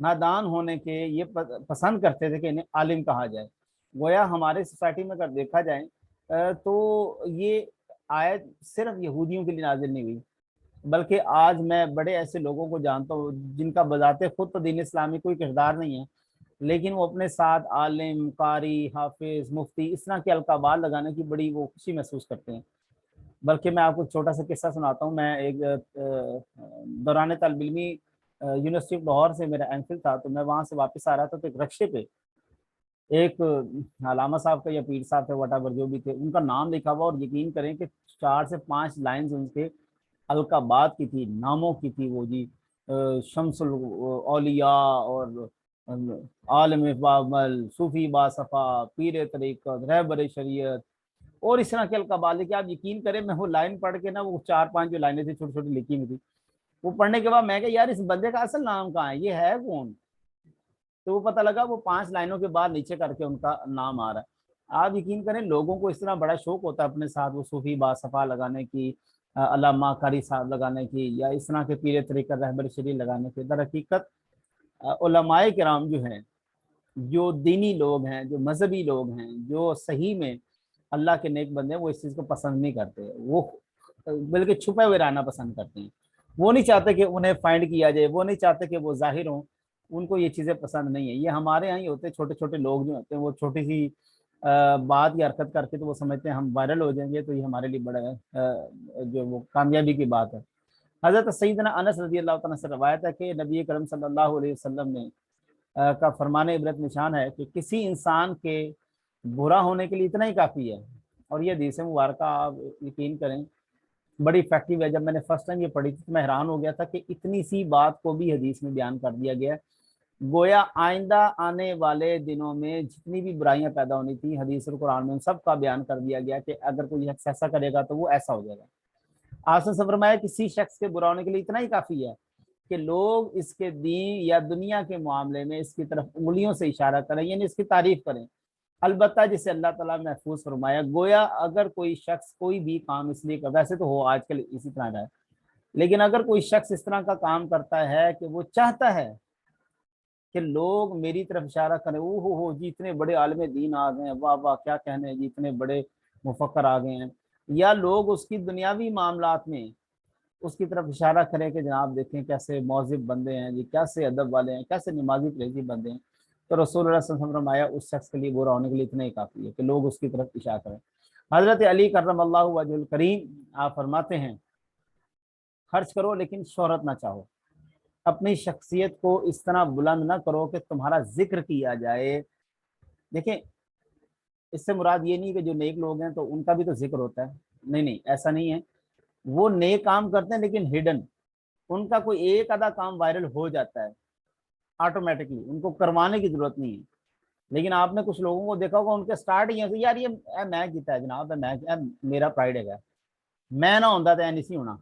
نادان ہونے کے یہ پسند کرتے تھے کہ انہیں عالم کہا جائے۔ گویا ہمارے سوسائٹی میں اگر دیکھا جائے تو یہ آیت صرف یہودیوں کے لیے نازل نہیں ہوئی، بلکہ آج میں بڑے ایسے لوگوں کو جانتا ہوں جن کا بذات خود تو دین اسلامی کوئی کردار نہیں ہے، لیکن وہ اپنے ساتھ عالم، قاری، حافظ، مفتی اس طرح کے القابات لگانے کی بڑی وہ خوشی محسوس کرتے ہیں۔ بلکہ میں آپ کو چھوٹا سا قصہ سناتا ہوں۔ میں ایک دوران طالب علمی یونیورسٹی آف لاہور سے میرا ایم فل تھا، تو میں وہاں سے واپس آ رہا تھا، تو ایک رکشے پہ ایک علامہ صاحب کا یا پیر صاحب تھے واٹ ایور جو بھی تھے، ان کا نام لکھا ہوا، اور یقین کریں کہ 4 سے 5 لائنز ان کے القابات کی تھی، ناموں کی تھی وہ جی، شمس الاولیاء اور عالم بابل، صوفی باصفا، پیر طریقت، رہبر شریعت، اور اس طرح کے القابات لکھے۔ آپ یقین کریں میں وہ لائن پڑھ کے نا، وہ 4-5 جو لائنیں تھی چھوٹی چھوٹی لکھی ہوئی تھی، وہ پڑھنے کے بعد میں کہ یار اس بندے کا اصل نام کہاں ہے، یہ ہے کون؟ تو وہ پتہ لگا وہ 5 لائنوں کے بعد نیچے کر کے ان کا نام آ رہا ہے۔ آپ یقین کریں لوگوں کو اس طرح بڑا شوق ہوتا ہے اپنے ساتھ وہ صوفی باصفا لگانے کی، علامہ قاری صاحب لگانے کی، یا اس طرح کے پیر طریقت، رہبر شریعت لگانے کی۔ در حقیقت علماء کرام جو ہیں، جو دینی لوگ ہیں، جو مذہبی لوگ ہیں، جو صحیح میں اللہ کے نیک بندے ہیں، وہ اس چیز کو پسند نہیں کرتے، وہ بلکہ چھپے ہوئے رہنا پسند کرتے ہیں۔ وہ نہیں چاہتے کہ انہیں فائنڈ کیا جائے، وہ نہیں چاہتے کہ وہ ظاہر ہوں، ان کو یہ چیزیں پسند نہیں ہیں۔ یہ ہمارے یہاں ہی ہوتے ہیں، چھوٹے چھوٹے لوگ جو ہوتے ہیں وہ چھوٹی سی بات یا حرکت کر کے تو وہ سمجھتے ہیں ہم وائرل ہو جائیں گے، تو یہ ہمارے لیے بڑا جو وہ کامیابی کی بات ہے۔ حضرت سیدنا انس رضی اللہ تعالیٰ سے روایت ہے کہ نبی کریم صلی اللہ علیہ وسلم نے کا فرمان عبرت نشان ہے کہ کسی انسان کے برا ہونے کے لیے اتنا ہی کافی ہے۔ اور یہ حدیث مبارکہ آپ یقین کریں بڑی افیکٹو ہے۔ جب میں نے فرسٹ ٹائم یہ پڑھی تھی تو میں حیران ہو گیا تھا کہ اتنی سی بات کو بھی حدیث میں بیان کر دیا گیا ہے۔ گویا آئندہ آنے والے دنوں میں جتنی بھی برائیاں پیدا ہونی تھی حدیث القرآن میں ان سب کا بیان کر دیا گیا کہ اگر کوئی شخص ایسا کرے گا تو وہ ایسا ہو جائے گا۔ آپ نے فرمایا کسی شخص کے برا ہونے کے لیے اتنا ہی کافی ہے کہ لوگ اس کے دین یا دنیا کے معاملے میں اس کی طرف انگلیوں سے اشارہ کریں، یعنی اس کی تعریف کریں، البتہ جسے اللہ تعالیٰ محفوظ فرمایا۔ گویا اگر کوئی شخص کوئی بھی کام اس لیے ویسے تو ہو آج کل اسی طرح رہا ہے، لیکن اگر کوئی شخص اس طرح کا کام کرتا ہے کہ وہ چاہتا ہے کہ لوگ میری طرف اشارہ کریں، او ہو جی اتنے بڑے عالم دین آ گئے ہیں، واہ واہ کیا کہنے جی اتنے بڑے مفکر آ گئے ہیں، یا لوگ اس کی دنیاوی معاملات میں اس کی طرف اشارہ کریں کہ جناب دیکھیں کیسے مہذب بندے ہیں جی، کیسے ادب والے ہیں، کیسے نمازی پرہیزی بندے ہیں، تو رسول اللہ صلی اللہ علیہ وسلم فرمایا اس شخص کے لیے برا ہونے کے لیے اتنا ہی کافی ہے کہ لوگ اس کی طرف اشارہ کریں۔ حضرت علی کرم اللہ وجہ الکریم آپ فرماتے ہیں خرچ کرو لیکن شہرت نہ چاہو، اپنی شخصیت کو اس طرح بلند نہ کرو کہ تمہارا ذکر کیا جائے۔ دیکھیں اس سے مراد یہ نہیں کہ جو نیک لوگ ہیں تو ان کا بھی تو ذکر ہوتا ہے، نہیں نہیں ایسا نہیں ہے، وہ نیک کام کرتے ہیں لیکن ہڈن، ان کا کوئی ایک آدھا کام وائرل ہو جاتا ہے آٹومیٹکلی، ان کو کروانے کی ضرورت نہیں ہے۔ لیکن آپ نے کچھ لوگوں کو دیکھا ہوگا ان کے سٹارٹ ہی سے یار یہ میں کیتا ہے جناب، میں میرا پرائڈ ہے، میں نہ ہوتا تو نہیں ہونا۔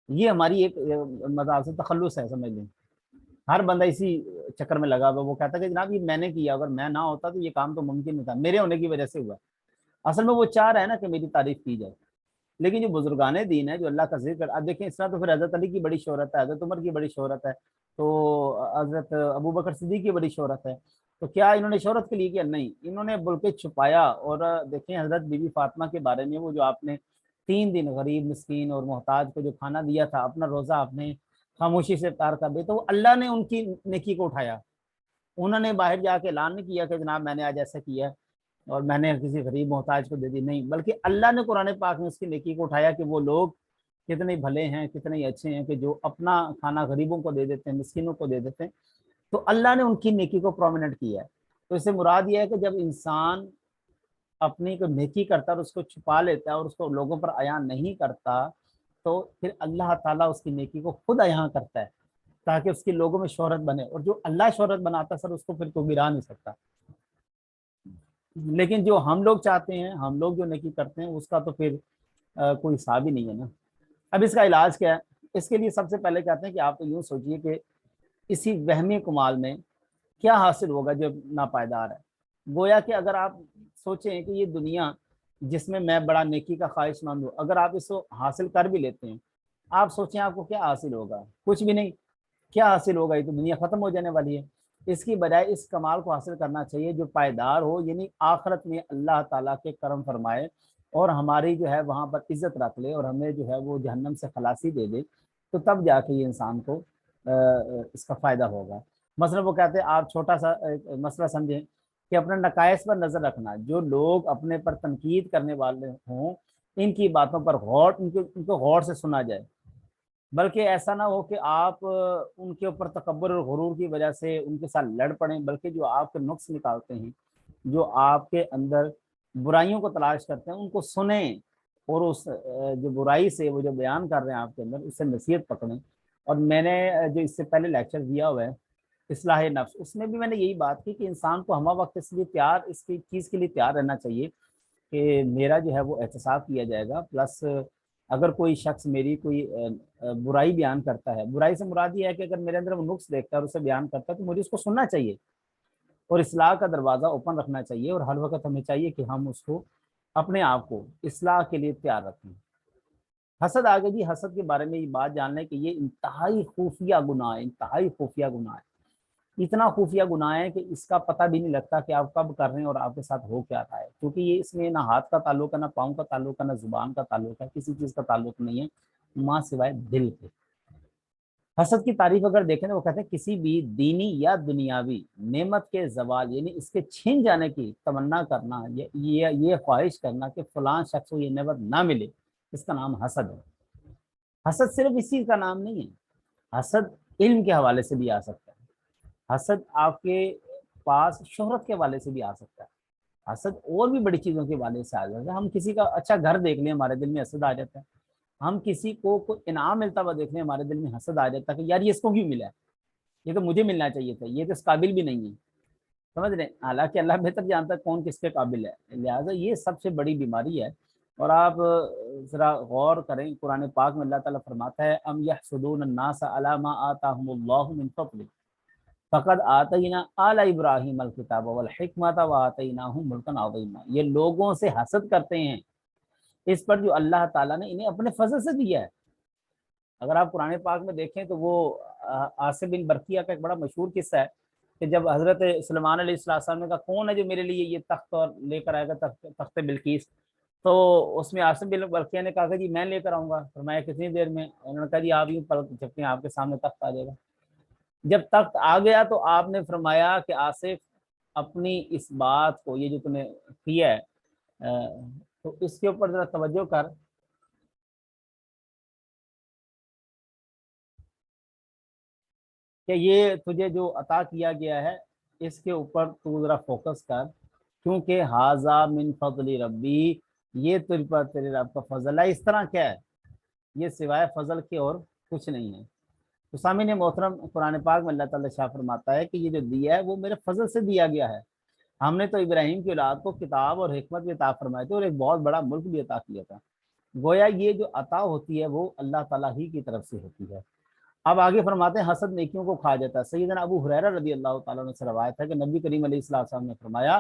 یہ ہماری ایک مطلب سے تخلص ہے، سمجھ لیں ہر بندہ اسی چکر میں لگا ہوا، وہ کہتا ہے کہ جناب یہ میں نے کیا، اگر میں نہ ہوتا تو یہ کام تو ممکن نہیں تھا، میرے ہونے کی وجہ سے ہوا۔ اصل میں وہ چاہ رہا ہے نا کہ میری تعریف کی جائے۔ لیکن جو بزرگان دین ہے جو اللہ کا ذکر، اب دیکھیں اس طرح تو پھر حضرت علی کی بڑی شہرت ہے، حضرت عمر کی بڑی شہرت ہے، تو حضرت ابو بکر صدیق کی بڑی شہرت ہے، تو کیا انہوں نے شہرت کے لیے کیا؟ نہیں، انہوں نے بلکہ چھپایا۔ اور دیکھیں حضرت بی بی فاطمہ کے بارے میں وہ جو آپ نے 3 دن غریب مسکین اور محتاج کو جو کھانا دیا تھا، اپنا روزہ آپ نے خاموشی سے افطار کر دیا، تو وہ اللہ نے ان کی نیکی کو اٹھایا۔ انہوں نے باہر جا کے اعلان نہیں کیا کہ جناب میں نے آج ایسا کیا اور میں نے کسی غریب محتاج کو دے دی، نہیں، بلکہ اللہ نے قرآن پاک میں اس کی نیکی کو اٹھایا کہ وہ لوگ کتنے بھلے ہیں، کتنے اچھے ہیں کہ جو اپنا کھانا غریبوں کو دے دیتے ہیں، مسکینوں کو دے دیتے ہیں، تو اللہ نے ان کی نیکی کو پرومیننٹ کیا ہے۔ تو اس سے مراد یہ ہے کہ جب انسان اپنی کو نیکی کرتا ہے اور اس کو چھپا لیتا ہے اور اس کو لوگوں پر عیاں نہیں کرتا، تو پھر اللہ تعالیٰ اس کی نیکی کو خود عیاں کرتا ہے تاکہ اس کی لوگوں میں شہرت بنے، اور جو اللہ شہرت بناتا ہے سر اس کو پھر کوئی گرا نہیں سکتا۔ لیکن جو ہم لوگ چاہتے ہیں، ہم لوگ جو نیکی کرتے ہیں اس کا تو پھر کوئی حساب ہی نہیں ہے نا۔ اب اس کا علاج کیا ہے؟ اس کے لیے سب سے پہلے کہتے ہیں کہ آپ تو یوں سوچئے کہ اسی وہمی کمال میں کیا حاصل ہوگا جو ناپائیدار ہے۔ گویا کہ اگر آپ سوچیں کہ یہ دنیا جس میں میں بڑا نیکی کا خواہش مند ہوں، اگر آپ اس کو حاصل کر بھی لیتے ہیں، آپ سوچیں آپ کو کیا حاصل ہوگا؟ کچھ بھی نہیں۔ کیا حاصل ہوگا؟ یہ تو دنیا ختم ہو جانے والی ہے۔ اس کی بجائے اس کمال کو حاصل کرنا چاہیے جو پائیدار ہو، یعنی آخرت میں اللہ تعالیٰ کے کرم فرمائے اور ہماری جو ہے وہاں پر عزت رکھ لے اور ہمیں جو ہے وہ جہنم سے خلاصی دے دے، تو تب جا کے یہ انسان کو اس کا فائدہ ہوگا۔ مثلا وہ کہتے ہیں، آپ چھوٹا سا مسئلہ سمجھیں کہ اپنے نقائص پر نظر رکھنا، جو لوگ اپنے پر تنقید کرنے والے ہوں ان کی باتوں پر غور، ان کو غور سے سنا جائے، بلکہ ایسا نہ ہو کہ آپ ان کے اوپر تکبر اور غرور کی وجہ سے ان کے ساتھ لڑ پڑیں، بلکہ جو آپ کے نقص نکالتے ہیں، جو آپ کے اندر برائیوں کو تلاش کرتے ہیں، ان کو سنیں اور اس جو برائی سے وہ جو بیان کر رہے ہیں آپ کے اندر، اس سے نصیحت پکڑیں۔ اور میں نے جو اس سے پہلے لیکچر دیا ہوا ہے اصلاح نفس، اس میں بھی میں نے یہی بات کی کہ انسان کو ہمہ وقت اس لیے تیار، اس کی چیز کے لیے تیار رہنا چاہیے کہ میرا جو ہے وہ احتساب کیا جائے گا، پلس اگر کوئی شخص میری کوئی برائی بیان کرتا ہے، برائی سے مراد یہ ہے کہ اگر میرے اندر وہ نقص دیکھتا ہے اور اسے بیان کرتا ہے تو مجھے اس کو سننا چاہیے اور اصلاح کا دروازہ اوپن رکھنا چاہیے، اور ہر وقت ہمیں چاہیے کہ ہم اس کو اپنے آپ کو اصلاح کے لیے تیار رکھیں۔ حسد آگے جی، حسد کے بارے میں یہ بات جان لیں کہ یہ انتہائی خفیہ گناہ ہے، انتہائی خفیہ گناہ ہے، اتنا خفیہ گناہ ہے کہ اس کا پتہ بھی نہیں لگتا کہ آپ کب کر رہے ہیں اور آپ کے ساتھ ہو کیا رہا ہے، کیونکہ یہ اس میں نہ ہاتھ کا تعلق ہے، نہ پاؤں کا تعلق ہے، نہ زبان کا تعلق ہے، کسی چیز کا تعلق نہیں ہے ماں سوائے دل کے۔ حسد کی تعریف اگر دیکھیں تو وہ کہتے ہیں کسی بھی دینی یا دنیاوی نعمت کے زوال، یعنی اس کے چھین جانے کی تمنا کرنا، یہ خواہش کرنا کہ فلاں شخص کو یہ نعمت نہ ملے، اس کا نام حسد ہے۔ حسد صرف اس چیز کا نام نہیں ہے، حسد علم کے حوالے سے بھی آ سکتا ہے، حسد آپ کے پاس شہرت کے حوالے سے بھی آ سکتا ہے، حسد اور بھی بڑی چیزوں کے حوالے سے آ جاتا ہے۔ ہم کسی کا اچھا گھر دیکھ لیں ہمارے دل میں حسد آ جاتا ہے، ہم کسی کو کوئی انعام ملتا ہوا دیکھ لیں ہمارے دل میں حسد آ جاتا ہے کہ یار یہ اس کو کیوں ملا ہے، یہ تو مجھے ملنا چاہیے تھا، یہ تو اس قابل بھی نہیں ہے، سمجھ رہے ہیں؟ حالانکہ اللہ بہتر جانتا ہے کون کس کے قابل ہے، لہٰذا یہ سب سے بڑی بیماری ہے۔ اور آپ ذرا غور کریں، قرآن پاک میں اللہ تعالیٰ فرماتا ہے ام یحسدون الناس علی ما آتاہم اللہ من فضل فقد آتینا آل ابراہیم الکتاب والحکمۃ وآتیناہم ملکا عظیما، یہ لوگوں سے حسد کرتے ہیں اس پر جو اللہ تعالیٰ نے انہیں اپنے فضل سے دیا ہے۔ اگر آپ قرآن پاک میں دیکھیں تو وہ عاصم بن برقیہ کا ایک بڑا مشہور قصہ ہے کہ جب حضرت سلیمان علیہ السلام نے کہا کون ہے جو میرے لیے یہ تخت اور لے کر آئے گا، تخت بلقیس، تو اس میں عاصم بن برقیہ نے کہا کہ جی میں لے کر آؤں گا، فرمایا کتنی دیر میں؟ انہوں نے کہا جی آپ یوں پلک جھپکیں آپ کے سامنے تخت آ جائے گا۔ جب تخت آ گیا تو آپ نے فرمایا کہ آصف اپنی اس بات کو، یہ جو تم نے کیا ہے تو اس کے اوپر ذرا توجہ کر کہ یہ تجھے جو عطا کیا گیا ہے اس کے اوپر تو ذرا فوکس کر، کیونکہ حاذا من فضل ربی، یہ تجھ پر تیرے رب کا فضل ہے۔ اس طرح کیا ہے؟ یہ سوائے فضل کے اور کچھ نہیں ہے۔ تو سامعین محترم، قرآن پاک میں اللہ تعالیٰ شاہ فرماتا ہے کہ یہ جو دیا ہے وہ میرے فضل سے دیا گیا ہے۔ ہم نے تو ابراہیم کی اولاد کو کتاب اور حکمت بھی عطا فرمائے تھے اور ایک بہت بڑا ملک بھی عطا کیا تھا۔ گویا یہ جو عطا ہوتی ہے وہ اللہ تعالیٰ ہی کی طرف سے ہوتی ہے۔ اب آگے فرماتے ہیں حسد نیکیوں کو کھا جاتا ہے۔ سیدنا ابو ہریرہ رضی اللہ تعالیٰ عنہ سے روایت ہے کہ نبی کریم علیہ الصلوۃ والسلام نے فرمایا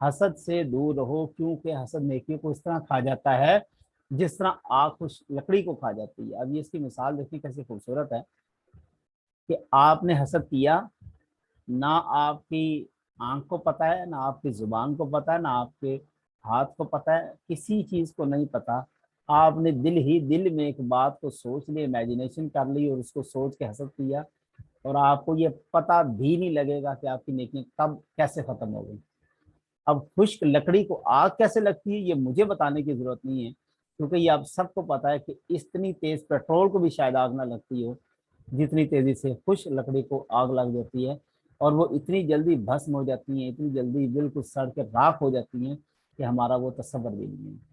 حسد سے دور رہو، کیونکہ حسد نیکیوں کو اس طرح کھا جاتا ہے جس طرح آگ خوش لکڑی کو کھا جاتی ہے۔ اب یہ اس کی مثال دیکھیں کیسے خوبصورت ہے کہ آپ نے حسد کیا، نہ آپ کی آنکھ کو پتہ ہے، نہ آپ کی زبان کو پتہ ہے، نہ آپ کے ہاتھ کو پتہ ہے، کسی چیز کو نہیں پتہ، آپ نے دل ہی دل میں ایک بات کو سوچ لی، امیجنیشن کر لی اور اس کو سوچ کے حسد کیا، اور آپ کو یہ پتہ بھی نہیں لگے گا کہ آپ کی نیکی کب کیسے ختم ہو گئی۔ اب خشک لکڑی کو آگ کیسے لگتی ہے یہ مجھے بتانے کی ضرورت نہیں ہے، کیونکہ یہ آپ سب کو پتہ ہے کہ اتنی تیز پیٹرول کو بھی شاید آگ نہ لگتی ہو جتنی تیزی سے خشک لکڑی کو آگ لگ جاتی ہے، اور وہ اتنی جلدی بھسم ہو جاتی ہیں، اتنی جلدی بالکل سڑ کے راکھ ہو جاتی ہیں کہ ہمارا وہ تصور بھی نہیں ہے۔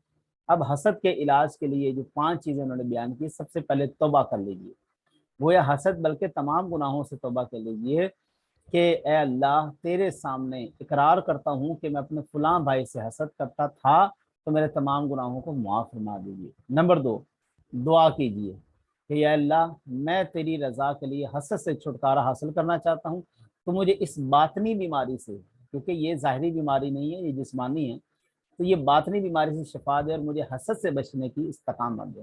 اب حسد کے علاج کے لیے جو 5 چیزیں انہوں نے بیان کی، سب سے پہلے توبہ کر لیجیے، گویا حسد بلکہ تمام گناہوں سے توبہ کر لیجیے کہ اے اللہ تیرے سامنے اقرار کرتا ہوں کہ میں اپنے فلاں بھائی سے حسد کرتا تھا، تو میرے تمام گناہوں کو معاف فرما دیجیے۔ نمبر 2، دعا کیجیے کہ یا اللہ میں تیری رضا کے لیے حسد سے چھٹکارا حاصل کرنا چاہتا ہوں، تو مجھے اس باطنی بیماری سے، کیونکہ یہ ظاہری بیماری نہیں ہے، یہ جسمانی ہے، تو یہ باطنی بیماری سے شفا دے اور مجھے حسد سے بچنے کی استقامت دے۔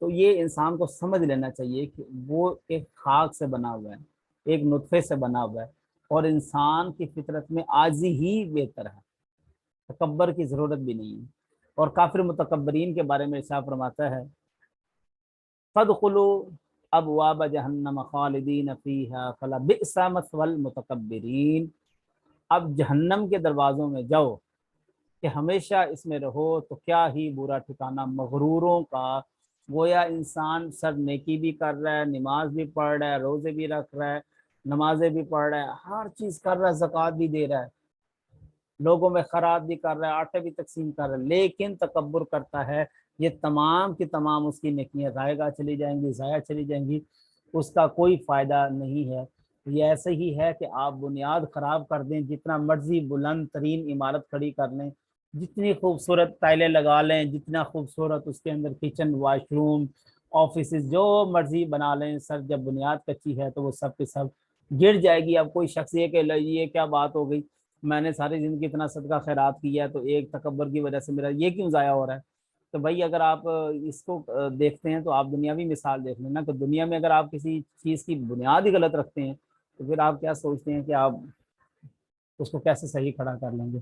تو یہ انسان کو سمجھ لینا چاہیے کہ وہ ایک خاک سے بنا ہوا ہے، ایک نطفے سے بنا ہوا ہے، اور انسان کی فطرت میں عاجزی ہی بہتر ہے، تکبر کی ضرورت بھی نہیں ہے۔ اور کافر متکبرین کے بارے میں ارشاد فرماتا ہے فَادْخُلُوا أَبْوَابَ جَهَنَّمَ خَالِدِينَ فِيهَا فَلَبِئْسَ مَثْوَى الْمُتَكَبِّرِينَ، اب جہنم کے دروازوں میں جاؤ کہ ہمیشہ اس میں رہو تو کیا ہی برا ٹھکانہ مغروروں کا۔ گویا انسان سر نیکی بھی کر رہا ہے، نماز بھی پڑھ رہا ہے، روزے بھی رکھ رہا ہے، نمازیں بھی پڑھ رہا ہے، ہر چیز کر رہا ہے، زکوٰۃ بھی دے رہا ہے، لوگوں میں خیرات بھی کر رہا ہے، آٹے بھی تقسیم کر رہا ہے، لیکن تکبر کرتا ہے، یہ تمام کی تمام اس کی نیکیاں ضائع چلی جائیں گی، ضائع چلی جائیں گی، اس کا کوئی فائدہ نہیں ہے۔ یہ ایسے ہی ہے کہ آپ بنیاد خراب کر دیں، جتنا مرضی بلند ترین عمارت کھڑی کر لیں، جتنی خوبصورت ٹائلیں لگا لیں، جتنا خوبصورت اس کے اندر کچن، واش روم، آفیسز جو مرضی بنا لیں، سر جب بنیاد کچی ہے تو وہ سب کے سب گر جائے گی۔ اب کوئی شخص یہ کہ یہ کیا بات ہو گئی، میں نے ساری زندگی اتنا صدقہ خیرات کیا ہے تو ایک تکبر کی وجہ سے میرا یہ کیوں ضائع ہو رہا ہے؟ تو بھائی اگر آپ اس کو دیکھتے ہیں تو آپ دنیاوی مثال دیکھ لیں نا، کہ دنیا میں اگر آپ کسی چیز کی بنیاد ہی غلط رکھتے ہیں تو پھر آپ کیا سوچتے ہیں کہ آپ اس کو کیسے صحیح کھڑا کر لیں گے؟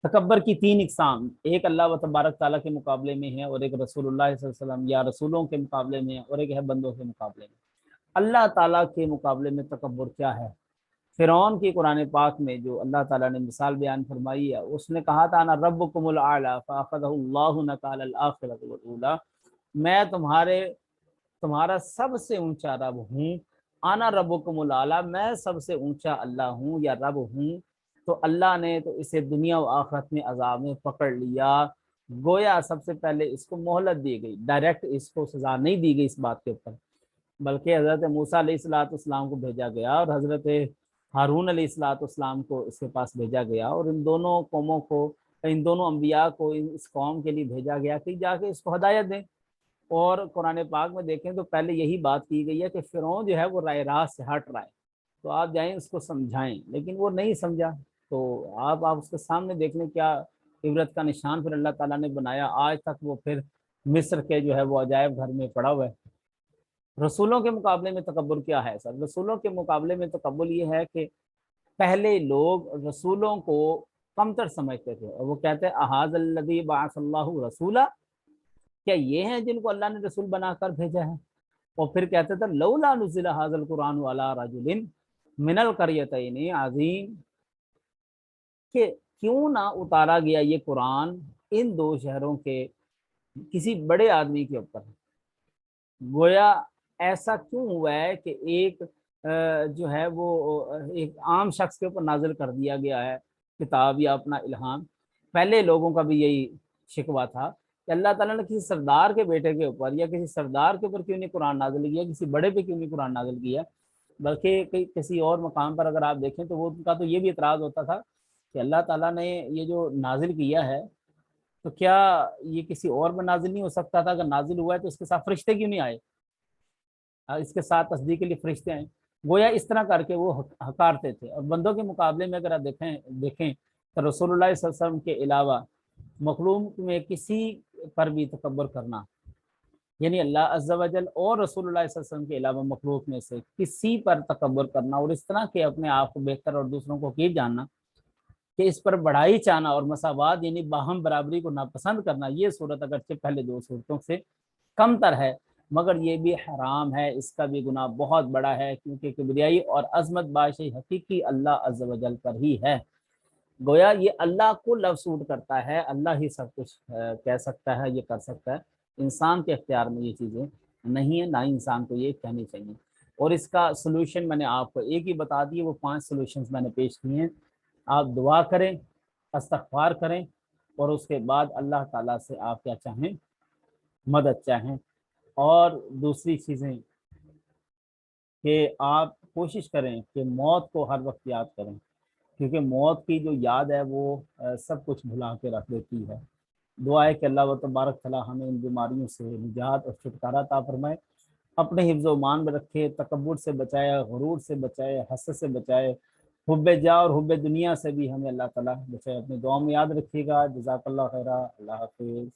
تکبر کی تین اقسام، ایک اللہ و تبارک تعالیٰ کے مقابلے میں ہے، اور ایک رسول اللہ صلی اللہ علیہ وسلم یا رسولوں کے مقابلے میں ہے، اور ایک ہے بندوں کے مقابلے میں۔ اللہ تعالیٰ کے مقابلے میں تکبر کیا ہے؟ فرعون کی قرآن پاک میں جو اللہ تعالیٰ نے مثال بیان فرمائی ہے، اس نے کہا تھا انا ربکم الاعلی فاخذہ اللہ نکال الآخرۃ والاولی، میں تمہارا سب سے اونچا رب ہوں، انا ربکم الاعلی، میں سب سے اونچا اللہ ہوں یا رب ہوں۔ تو اللہ نے تو اسے دنیا و آخرت میں عذاب میں پکڑ لیا، گویا سب سے پہلے اس کو مہلت دی گئی، ڈائریکٹ اس کو سزا نہیں دی گئی اس بات کے اوپر، بلکہ حضرت موسیٰ علیہ السلام کو بھیجا گیا، اور حضرت ہارون علیہ السلام کو اس کے پاس بھیجا گیا، اور ان دونوں قوموں کو، ان دونوں انبیاء کو اس قوم کے لیے بھیجا گیا کہ جا کے اس کو ہدایت دیں۔ اور قرآن پاک میں دیکھیں تو پہلے یہی بات کی گئی ہے کہ فرعون جو ہے وہ رائے راست سے ہٹ رہا ہے، تو آپ جائیں اس کو سمجھائیں، لیکن وہ نہیں سمجھا۔ تو آپ اس کے سامنے دیکھ لیں کیا عبرت کا نشان پھر اللہ تعالیٰ نے بنایا، آج تک وہ پھر مصر کے جو ہے وہ عجائب گھر میں پڑا ہوا ہے۔ رسولوں کے مقابلے میں تکبر کیا ہے سر؟ رسولوں کے مقابلے میں تکبر یہ ہے کہ پہلے لوگ رسولوں کو کمتر سمجھتے تھے، اور وہ کہتے ہیں احاذ الذی بعث اللہ رسولا، کیا یہ ہیں جن کو اللہ نے رسول بنا کر بھیجا ہے؟ اور پھر کہتے تھے لولا نزل ھذا القرآن علی رجل من القریتین عظیم، کہ کیوں نہ اتارا گیا یہ قرآن ان دو شہروں کے کسی بڑے آدمی کے اوپر۔ گویا ایسا کیوں ہوا ہے کہ ایک جو ہے وہ ایک عام شخص کے اوپر نازل کر دیا گیا ہے کتاب یا اپنا الہام؟ پہلے لوگوں کا بھی یہی شکوہ تھا کہ اللہ تعالیٰ نے کسی سردار کے بیٹے کے اوپر یا کسی سردار کے اوپر کیوں نہیں قرآن نازل کیا، کسی بڑے پہ کیوں نہیں قرآن نازل کیا؟ بلکہ کسی اور مقام پر اگر آپ دیکھیں تو وہ ان کا تو یہ بھی اعتراض ہوتا تھا کہ اللہ تعالیٰ نے یہ جو نازل کیا ہے تو کیا یہ کسی اور میں نازل نہیں ہو سکتا تھا؟ اگر نازل ہوا ہے تو اس کے ساتھ فرشتے کیوں نہیں آئے، اس کے ساتھ تصدیق کے لیے فرشتے آئے؟ گویا اس طرح کر کے وہ ہکارتے تھے۔ اور بندوں کے مقابلے میں اگر آپ دیکھیں تو رسول اللہ صلی اللہ علیہ وسلم کے علاوہ مخلوق میں کسی پر بھی تکبر کرنا، یعنی اللہ عز و جل اور رسول اللہ صلی اللہ علیہ وسلم کے علاوہ مخلوق میں سے کسی پر تکبر کرنا، اور اس طرح کے اپنے آپ کو بہتر اور دوسروں کو حقیر جاننا کہ اس پر بڑائی چاہنا اور مساوات یعنی باہم برابری کو ناپسند کرنا، یہ صورت اگرچہ پہلے دو صورتوں سے کم تر ہے مگر یہ بھی حرام ہے، اس کا بھی گناہ بہت بڑا ہے، کیونکہ کبریائی اور عظمت بادشاہی حقیقی اللہ عز و جل پر ہی ہے۔ گویا یہ اللہ کو لفظ سوٹ کرتا ہے، اللہ ہی سب کچھ کہہ سکتا ہے، یہ کر سکتا ہے، انسان کے اختیار میں یہ چیزیں نہیں ہیں، نہ ہی انسان کو یہ کہنی چاہیے۔ اور اس کا سلوشن میں نے آپ کو ایک ہی بتا دی، وہ 5 سلوشنز میں نے پیش کیے ہیں۔ آپ دعا کریں، استغفار کریں، اور اس کے بعد اللہ تعالیٰ سے آپ کیا چاہیں، مدد چاہیں۔ اور دوسری چیزیں کہ آپ کوشش کریں کہ موت کو ہر وقت یاد کریں، کیونکہ موت کی جو یاد ہے وہ سب کچھ بھلا کے رکھ دیتی ہے۔ دعا ہے کہ اللہ و تبارک تعالیٰ ہمیں ان بیماریوں سے نجات اور چھٹکارا عطا فرمائے، اپنے حفظ و امان میں رکھے، تکبر سے بچائے، غرور سے بچائے، حسد سے بچائے، حب جا اور حب دنیا سے بھی ہمیں اللہ تعالیٰ بچائے۔ اپنی دعا میں یاد رکھیے گا۔ جزاک اللہ خیرہ۔ اللہ حافظ۔